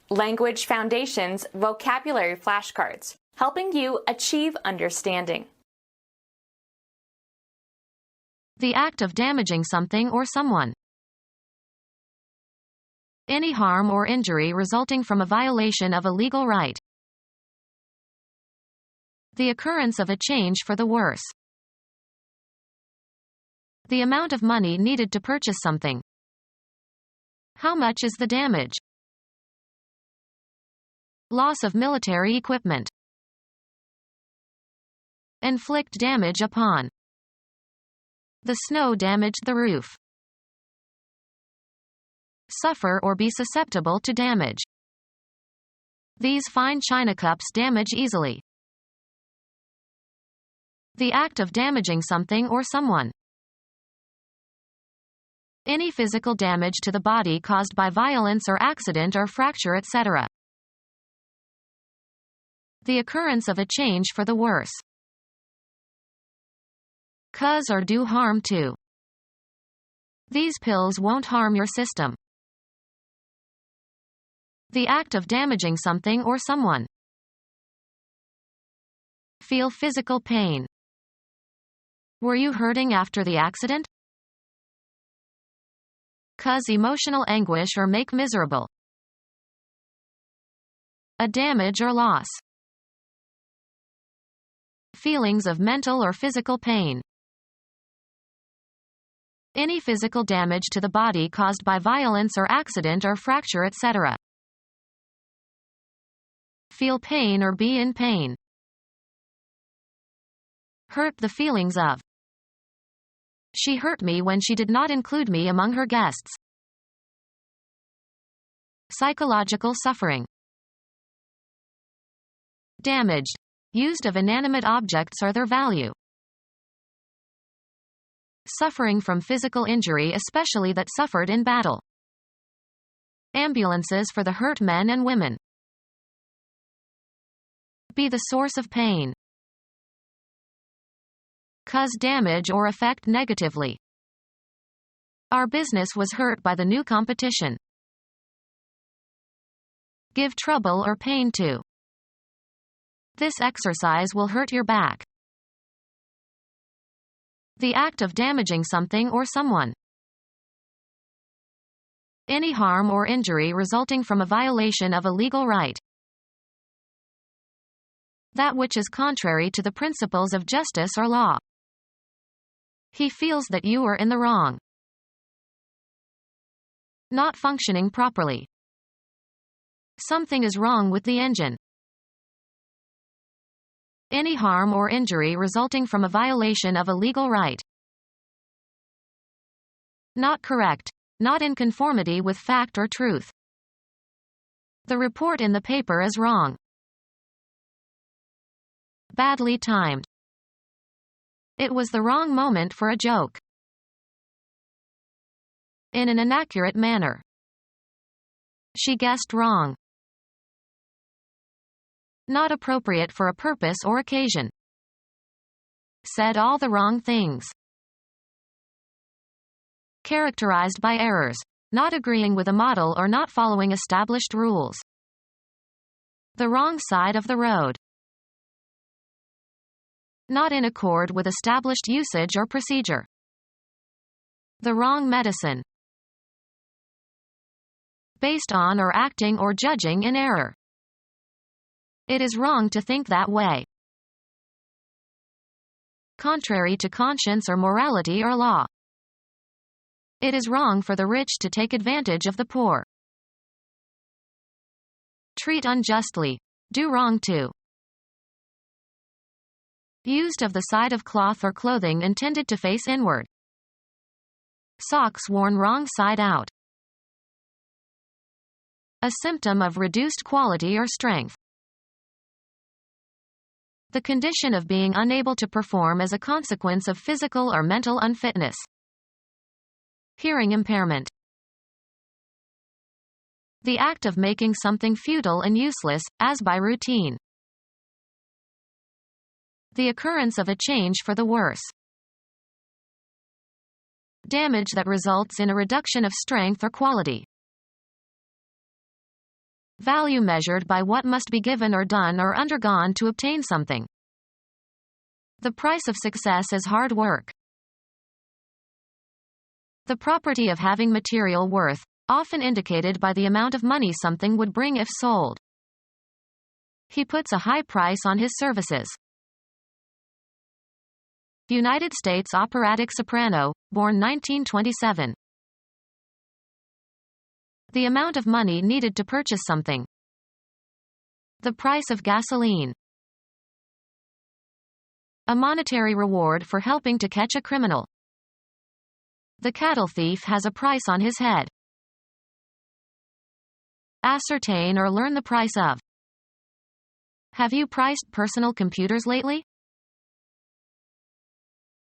Language Foundations Vocabulary Flashcards, helping you achieve understanding. The act of damaging something or someone. Any harm or injury resulting from a violation of a legal right. The occurrence of a change for the worse. The amount of money needed to purchase something. How much is the damage? Loss of military equipment. Inflict damage upon. The snow damaged the roof. Suffer or be susceptible to damage. These fine china cups damage easily. The act of damaging something or someone. Any physical damage to the body caused by violence or accident or fracture, etc. The occurrence of a change for the worse. Cause or do harm to. These pills won't harm your system. The act of damaging something or someone. Feel physical pain. Were you hurting after the accident? Cause emotional anguish or make miserable. A damage or loss. Feelings of mental or physical pain. Any physical damage to the body caused by violence or accident or fracture, etc. Feel pain or be in pain. Hurt the feelings of. She hurt me when she did not include me among her guests. Psychological suffering. Damaged. Used of inanimate objects or their value. Suffering from physical injury, especially that suffered in battle. Ambulances for the hurt men and women. Be the source of pain. Cause damage or affect negatively. Our business was hurt by the new competition. Give trouble or pain to. This exercise will hurt your back. The act of damaging something or someone. Any harm or injury resulting from a violation of a legal right. That which is contrary to the principles of justice or law. He feels that you are in the wrong. Not functioning properly. Something is wrong with the engine. Any harm or injury resulting from a violation of a legal right. Not correct. Not in conformity with fact or truth. The report in the paper is wrong. Badly timed. It was the wrong moment for a joke. In an inaccurate manner. She guessed wrong. Not appropriate for a purpose or occasion. Said all the wrong things. Characterized by errors. Not agreeing with a model or not following established rules. The wrong side of the road. Not in accord with established usage or procedure. The wrong medicine. Based on or acting or judging in error. It is wrong to think that way. Contrary to conscience or morality or law. It is wrong for the rich to take advantage of the poor. Treat unjustly. Do wrong to. Used of the side of cloth or clothing intended to face inward. Socks worn wrong side out. A symptom of reduced quality or strength. The condition of being unable to perform as a consequence of physical or mental unfitness. Hearing impairment. The act of making something futile and useless, as by routine. The occurrence of a change for the worse. Damage that results in a reduction of strength or quality. Value measured by what must be given or done or undergone to obtain something. The price of success is hard work. The property of having material worth, often indicated by the amount of money something would bring if sold. He puts a high price on his services. United States operatic soprano, born 1927. The amount of money needed to purchase something. The price of gasoline. A monetary reward for helping to catch a criminal. The cattle thief has a price on his head. Ascertain or learn the price of. Have you priced personal computers lately?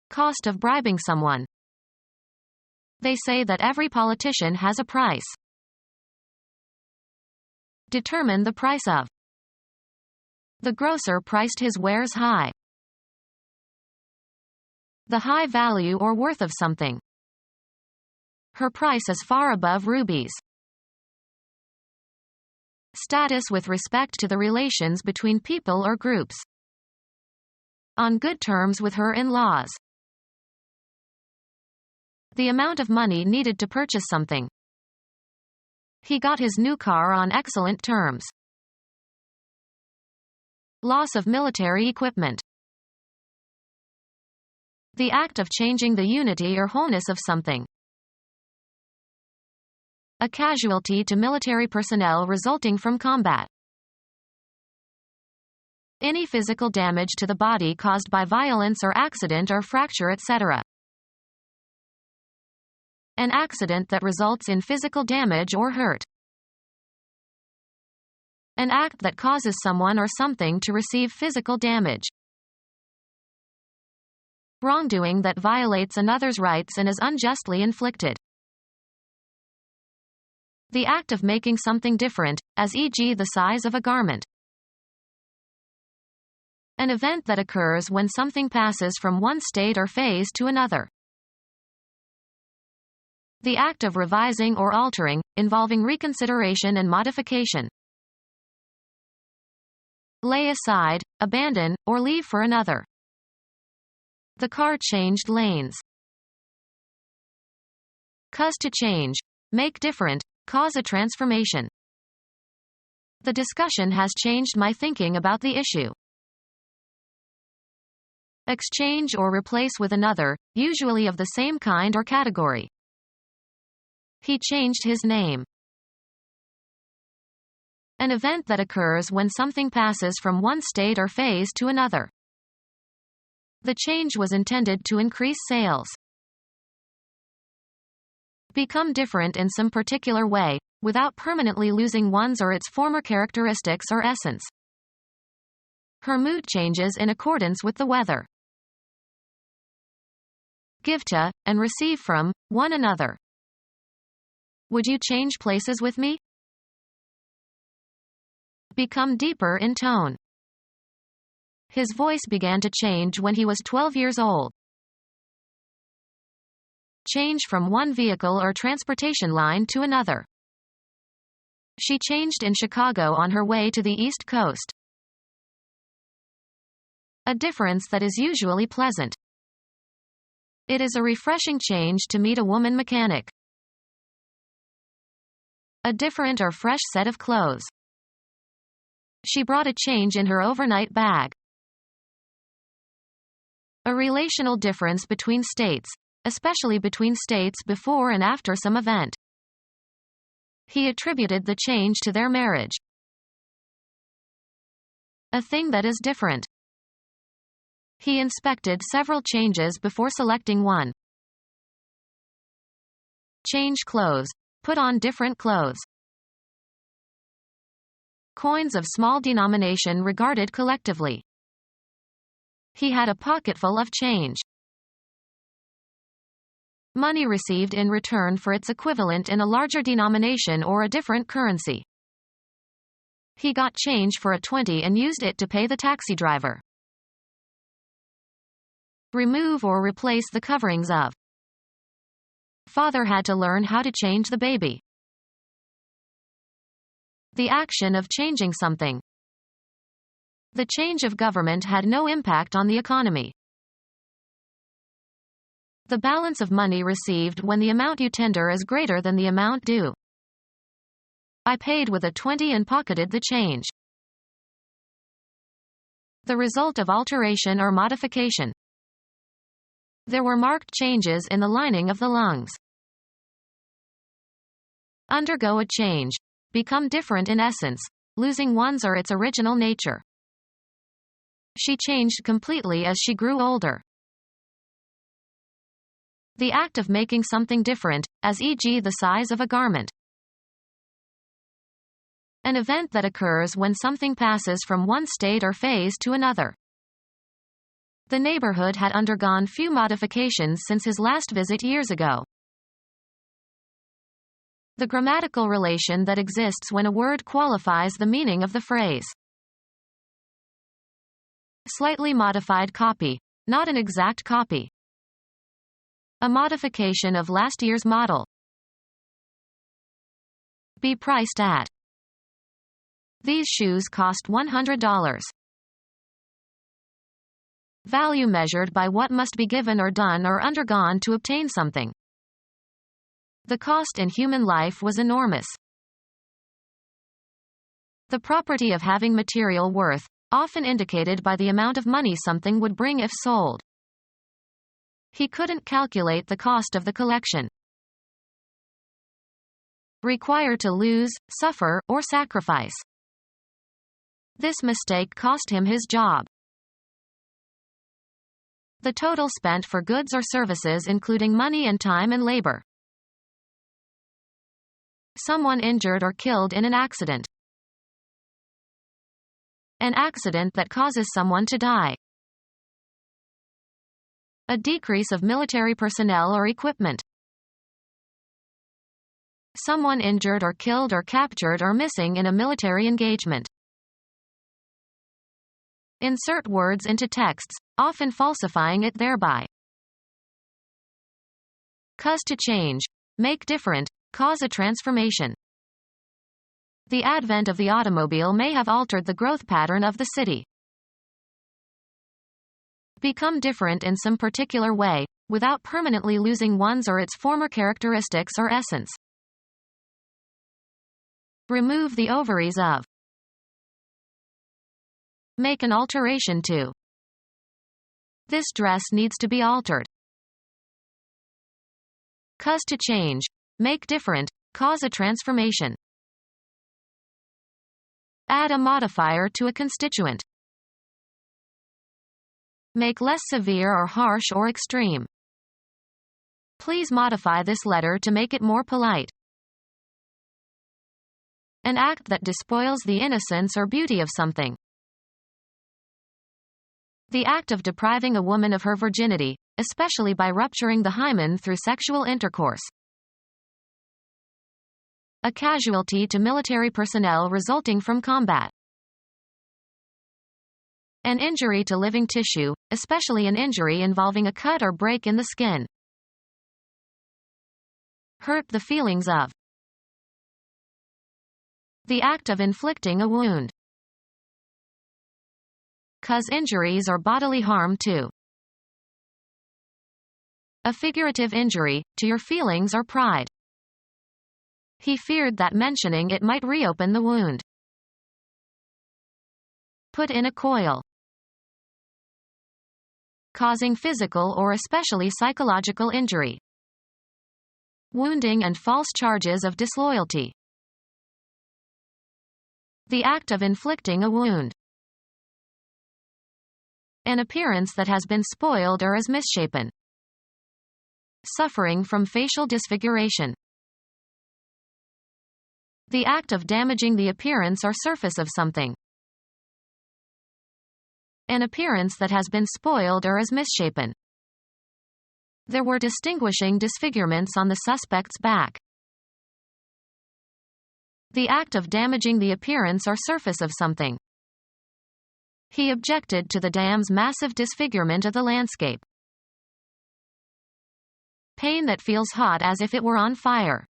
Cost of bribing someone. They say that every politician has a price. Determine the price of. The grocer priced his wares high. The high value or worth of something. Her price is far above rubies. Status with respect to the relations between people or groups. On good terms with her in-laws. The amount of money needed to purchase something. He got his new car on excellent terms. Loss of military equipment. The act of changing the unity or wholeness of something. A casualty to military personnel resulting from combat. Any physical damage to the body caused by violence or accident or fracture, etc. An accident that results in physical damage or hurt. An act that causes someone or something to receive physical damage. Wrongdoing that violates another's rights and is unjustly inflicted. The act of making something different, as e.g. the size of a garment. An event that occurs when something passes from one state or phase to another. The act of revising or altering, involving reconsideration and modification. Lay aside, abandon, or leave for another. The car changed lanes. Cause to change, make different, cause a transformation. The discussion has changed my thinking about the issue. Exchange or replace with another, usually of the same kind or category. He changed his name. An event that occurs when something passes from one state or phase to another. The change was intended to increase sales. Become different in some particular way, without permanently losing one's or its former characteristics or essence. Her mood changes in accordance with the weather. Give to, and receive from, one another. Would you change places with me? Become deeper in tone. His voice began to change when he was 12 years old. Change from one vehicle or transportation line to another. She changed in Chicago on her way to the East Coast. A difference that is usually pleasant. It is a refreshing change to meet a woman mechanic. A different or fresh set of clothes. She brought a change in her overnight bag. A relational difference between states, especially between states before and after some event. He attributed the change to their marriage. A thing that is different. He inspected several changes before selecting one. Change clothes. Put on different clothes. Coins of small denomination regarded collectively. He had a pocketful of change. Money received in return for its equivalent in a larger denomination or a different currency. He got change for a 20 and used it to pay the taxi driver. Remove or replace the coverings of. Father had to learn how to change the baby. The action of changing something. The change of government had no impact on the economy. The balance of money received when the amount you tender is greater than the amount due. I paid with a 20 and pocketed the change. The result of alteration or modification. There were marked changes in the lining of the lungs. Undergo a change. Become different in essence, losing one's or its original nature. She changed completely as she grew older. The act of making something different, as e.g. the size of a garment. An event that occurs when something passes from one state or phase to another. The neighborhood had undergone few modifications since his last visit years ago. The grammatical relation that exists when a word qualifies the meaning of the phrase. Slightly modified copy, not an exact copy. A modification of last year's model. Be priced at. These shoes cost $100. Value measured by what must be given or done or undergone to obtain something. The cost in human life was enormous. The property of having material worth, often indicated by the amount of money something would bring if sold. He couldn't calculate the cost of the collection. Require to lose, suffer, or sacrifice. This mistake cost him his job. The total spent for goods or services including money and time and labor. Someone injured or killed in an accident. An accident that causes someone to die. A decrease of military personnel or equipment. Someone injured or killed or captured or missing in a military engagement. Insert words into texts, often falsifying it thereby. Cause to change. Make different. Cause a transformation. The advent of the automobile may have altered the growth pattern of the city. Become different in some particular way, without permanently losing one's or its former characteristics or essence. Remove the ovaries of. Make an alteration to. This dress needs to be altered. Cause to change. Make different. Cause a transformation. Add a modifier to a constituent. Make less severe or harsh or extreme. Please modify this letter to make it more polite. An act that despoils the innocence or beauty of something. The act of depriving a woman of her virginity, especially by rupturing the hymen through sexual intercourse. A casualty to military personnel resulting from combat. An injury to living tissue, especially an injury involving a cut or break in the skin. Hurt the feelings of. The act of inflicting a wound. Cause injuries or bodily harm to. A figurative injury, to your feelings or pride. He feared that mentioning it might reopen the wound. Put in a coil. Causing physical or especially psychological injury. Wounding and false charges of disloyalty. The act of inflicting a wound. An appearance that has been spoiled or is misshapen. Suffering from facial disfiguration. The act of damaging the appearance or surface of something. An appearance that has been spoiled or is misshapen. There were distinguishing disfigurements on the suspect's back. The act of damaging the appearance or surface of something. He objected to the dam's massive disfigurement of the landscape. Pain that feels hot as if it were on fire.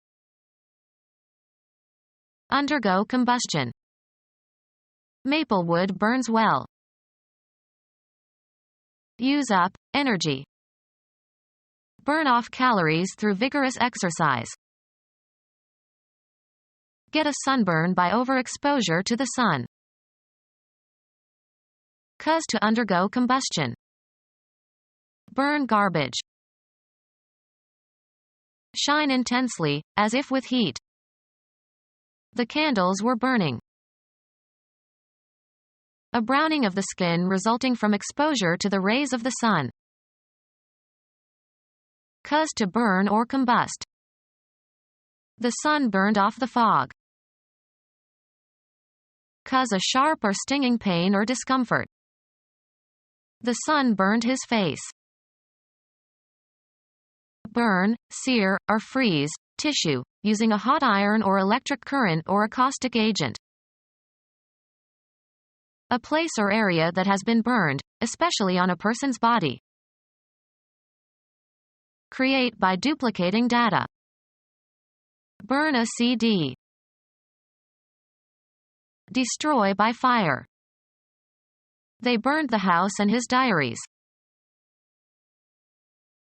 Undergo combustion. Maple wood burns well. Use up energy. Burn off calories through vigorous exercise. Get a sunburn by overexposure to the sun. Cause to undergo combustion. Burn garbage. Shine intensely, as if with heat. The candles were burning. A browning of the skin resulting from exposure to the rays of the sun. Cause to burn or combust. The sun burned off the fog. Cause a sharp or stinging pain or discomfort. The sun burned his face. Burn, sear, or freeze tissue, using a hot iron or electric current or a caustic agent. A place or area that has been burned, especially on a person's body. Create by duplicating data. Burn a CD. Destroy by fire. They burned the house and his diaries.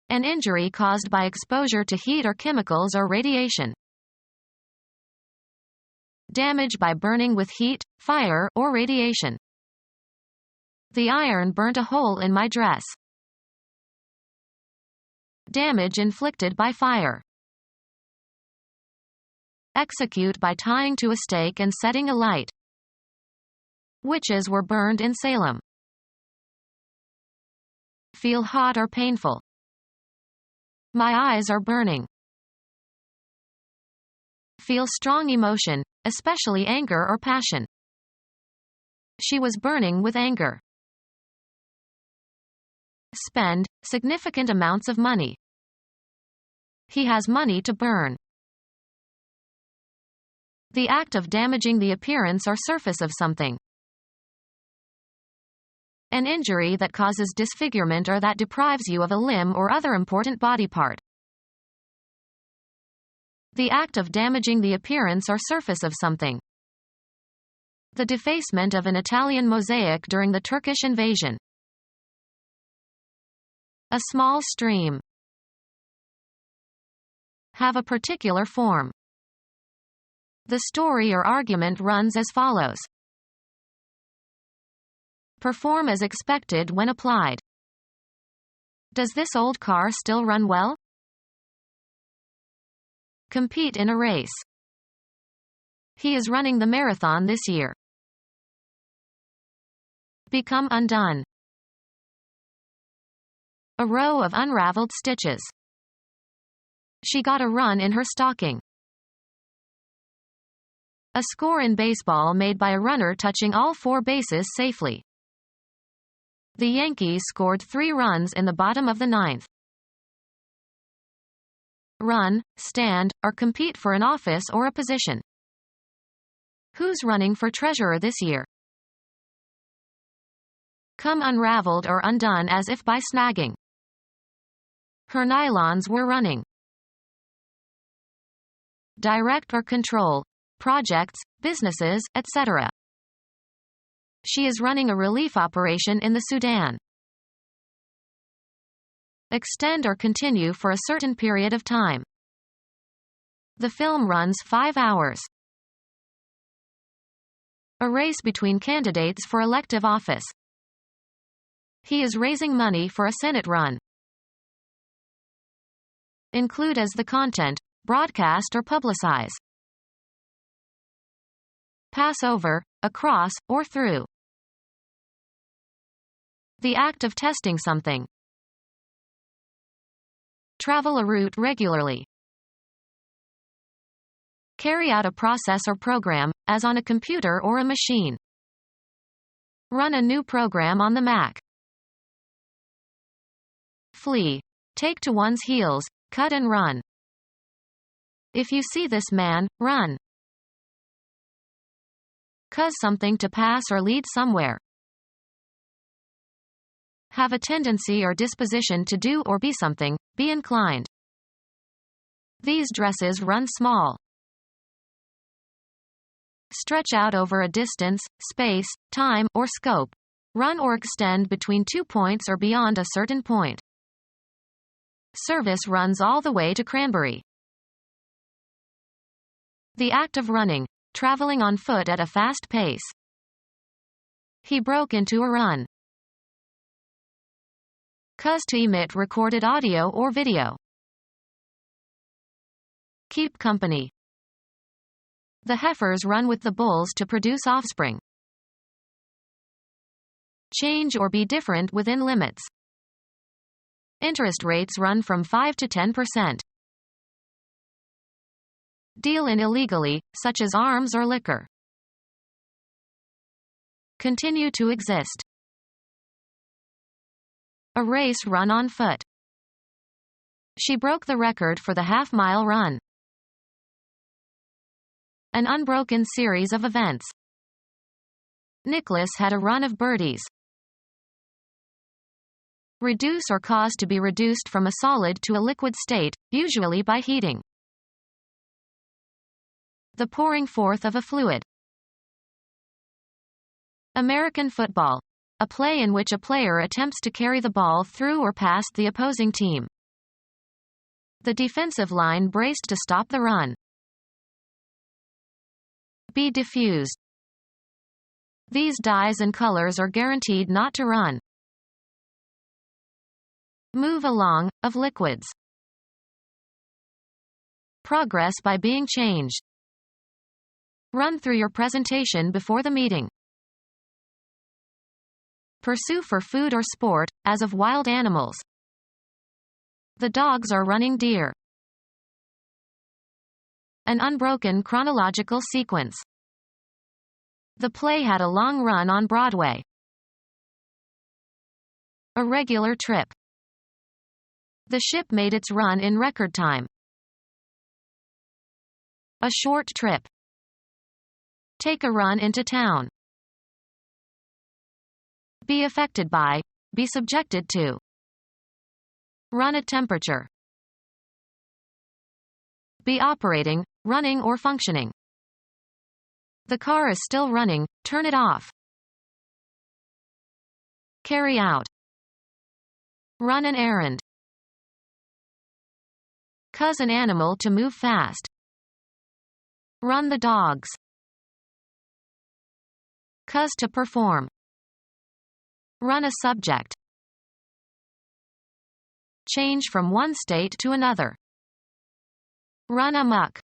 An injury caused by exposure to heat or chemicals or radiation. Damage by burning with heat, fire, or radiation. The iron burnt a hole in my dress. Damage inflicted by fire. Execute by tying to a stake and setting alight. Witches were burned in Salem. Feel hot or painful. My eyes are burning. Feel strong emotion, especially anger or passion. She was burning with anger. Spend significant amounts of money. He has money to burn. The act of damaging the appearance or surface of something. An injury that causes disfigurement or that deprives you of a limb or other important body part. The act of damaging the appearance or surface of something. The defacement of an Italian mosaic during the Turkish invasion. A small stream. Have a particular form. The story or argument runs as follows. Perform as expected when applied. Does this old car still run well? Compete in a race. He is running the marathon this year. Become undone. A row of unraveled stitches. She got a run in her stocking. A score in baseball made by a runner touching all 4 bases safely. The Yankees scored 3 runs in the bottom of the 9th. Run, stand, or compete for an office or a position. Who's running for treasurer this year? Come unraveled or undone as if by snagging. Her nylons were running. Direct or control projects, businesses, etc. She is running a relief operation in the Sudan. Extend or continue for a certain period of time. The film runs 5 hours. A race between candidates for elective office. He is raising money for a Senate run. Include as the content, broadcast or publicize. Pass over, across, or through. The act of testing something. Travel a route regularly. Carry out a process or program, as on a computer or a machine. Run a new program on the Mac. Flee. Take to one's heels, cut and run. If you see this man, run. Cause something to pass or lead somewhere. Have a tendency or disposition to do or be something, be inclined. These dresses run small. stretch out over a distance, space, time, or scope, run or extend between 2 points or beyond a certain point. Service runs all the way to Cranberry. The act of running, traveling on foot at a fast pace. He broke into a run. Cause to emit recorded audio or video. Keep company. The heifers run with the bulls to produce offspring. Change or be different within limits. Interest rates run from 5 to 10%. Deal in illegally, such as arms or liquor. Continue to exist. A race run on foot. She broke the record for the half-mile run. An unbroken series of events. Nicholas had a run of birdies. Reduce or cause to be reduced from a solid to a liquid state, usually by heating. The pouring forth of a fluid. American football. A play in which a player attempts to carry the ball through or past the opposing team. The defensive line braced to stop the run. Be diffused. These dyes and colors are guaranteed not to run. Move along, of liquids. Progress by being changed. Run through your presentation before the meeting. Pursue for food or sport, as of wild animals. The dogs are running deer. An unbroken chronological sequence. The play had a long run on Broadway. A regular trip. The ship made its run in record time. A short trip. Take a run into town. Be affected by, be subjected to. Run at temperature. Be operating, running or functioning. The car is still running, turn it off. Carry out. Run an errand. Cause an animal to move fast. Run the dogs. Cause to perform. Run a subject. Change from one state to another. Run amok.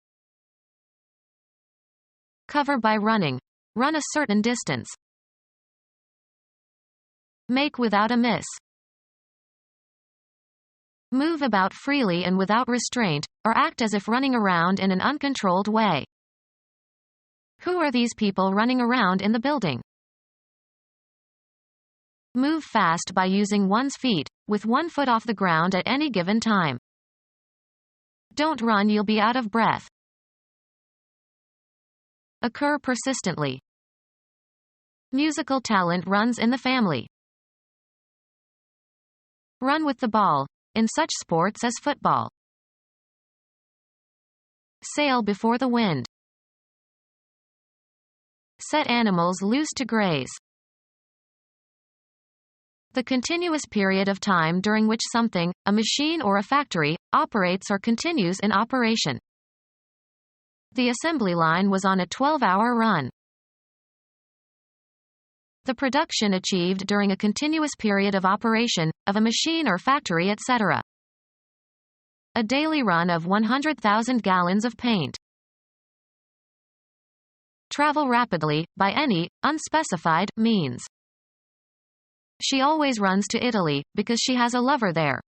Cover by running. Run a certain distance. Make without a miss. Move about freely and without restraint, or act as if running around in an uncontrolled way. Who are these people running around in the building? Move fast by using one's feet, with one foot off the ground at any given time. Don't run, you'll be out of breath. Occur persistently. Musical talent runs in the family. Run with the ball, in such sports as football. Sail before the wind. Set animals loose to graze. The continuous period of time during which something, a machine or a factory, operates or continues in operation. The assembly line was on a 12-hour run. The production achieved during a continuous period of operation, of a machine or factory, etc. A daily run of 100,000 gallons of paint. Travel rapidly, by any, unspecified, means. She always runs to Italy, because she has a lover there.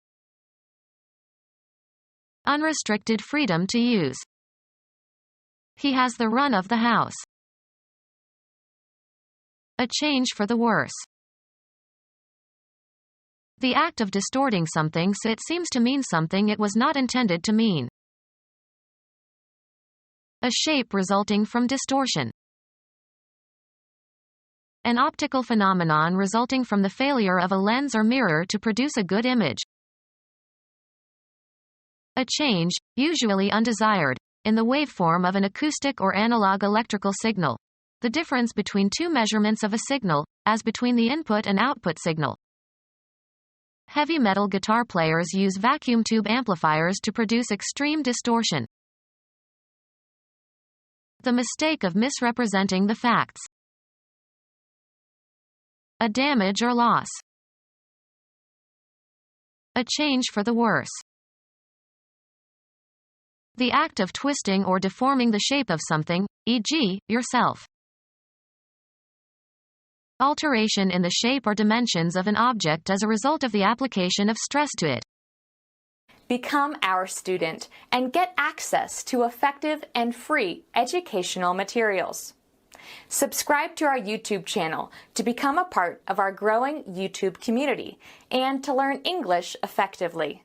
Unrestricted freedom to use. He has the run of the house. A change for the worse. The act of distorting something so it seems to mean something it was not intended to mean. A shape resulting from distortion. An optical phenomenon resulting from the failure of a lens or mirror to produce a good image. A change, usually undesired, in the waveform of an acoustic or analog electrical signal. the difference between two measurements of a signal, as between the input and output signal. Heavy metal guitar players use vacuum tube amplifiers to produce extreme distortion. The mistake of misrepresenting the facts. A damage or loss. A change for the worse. The act of twisting or deforming the shape of something, e.g., yourself. Alteration in the shape or dimensions of an object as a result of the application of stress to it. Become our student and get access to effective and free educational materials. Subscribe to our YouTube channel to become a part of our growing YouTube community and to learn English effectively.